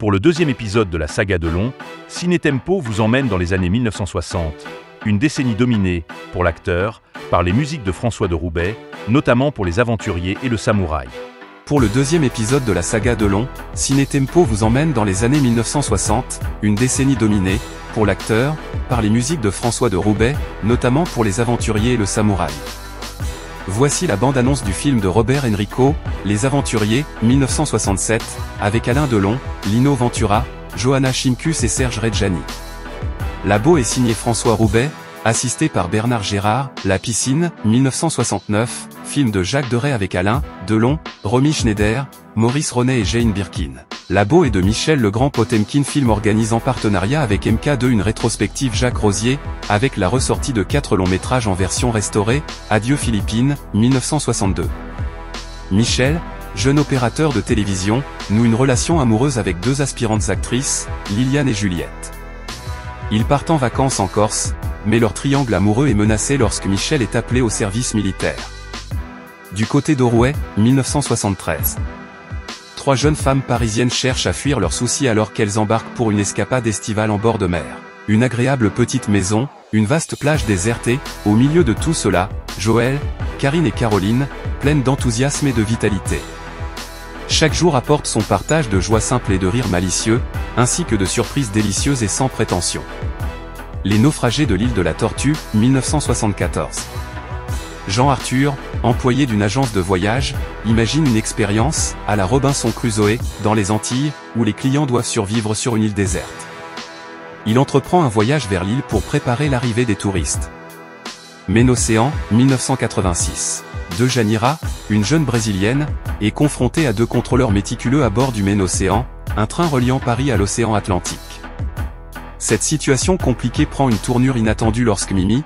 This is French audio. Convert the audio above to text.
Pour le deuxième épisode de la saga Delon, Ciné Tempo vous emmène dans les années 1960, une décennie dominée, pour l'acteur, par les musiques de François de Roubaix, notamment pour Les Aventuriers et Le Samouraï. Pour le deuxième épisode de la saga Delon, Ciné Tempo vous emmène dans les années 1960, une décennie dominée, pour l'acteur, par les musiques de François de Roubaix, notamment pour Les Aventuriers et Le Samouraï. Voici la bande-annonce du film de Robert Enrico, Les Aventuriers, 1967, avec Alain Delon, Lino Ventura, Johanna Chimkus et Serge Reggiani. La BO est signée François Roubaix, assisté par Bernard Gérard, La Piscine, 1969, film de Jacques Deray avec Alain Delon, Romy Schneider, Maurice Ronet et Jane Birkin. La BO est de Michel Legrand Potemkin, film organise en partenariat avec MK2 une rétrospective Jacques Rosier, avec la ressortie de 4 longs métrages en version restaurée, Adieu Philippines, 1962. Michel, jeune opérateur de télévision, noue une relation amoureuse avec 2 aspirantes actrices, Liliane et Juliette. Ils partent en vacances en Corse, mais leur triangle amoureux est menacé lorsque Michel est appelé au service militaire. Du côté d'Aurouet, 1973. 3 jeunes femmes parisiennes cherchent à fuir leurs soucis alors qu'elles embarquent pour une escapade estivale en bord de mer. Une agréable petite maison, une vaste plage désertée, au milieu de tout cela, Joël, Karine et Caroline, pleines d'enthousiasme et de vitalité. Chaque jour apporte son partage de joie simple et de rires malicieux, ainsi que de surprises délicieuses et sans prétention. Les naufragés de l'île de la Tortue, 1974. Jean Arthur, employé d'une agence de voyage, imagine une expérience, à la Robinson Crusoe, dans les Antilles, où les clients doivent survivre sur une île déserte. Il entreprend un voyage vers l'île pour préparer l'arrivée des touristes. Ménocéan, 1986. Dejanira, une jeune brésilienne, est confrontée à 2 contrôleurs méticuleux à bord du Ménocéan, un train reliant Paris à l'océan Atlantique. Cette situation compliquée prend une tournure inattendue lorsque Mimi,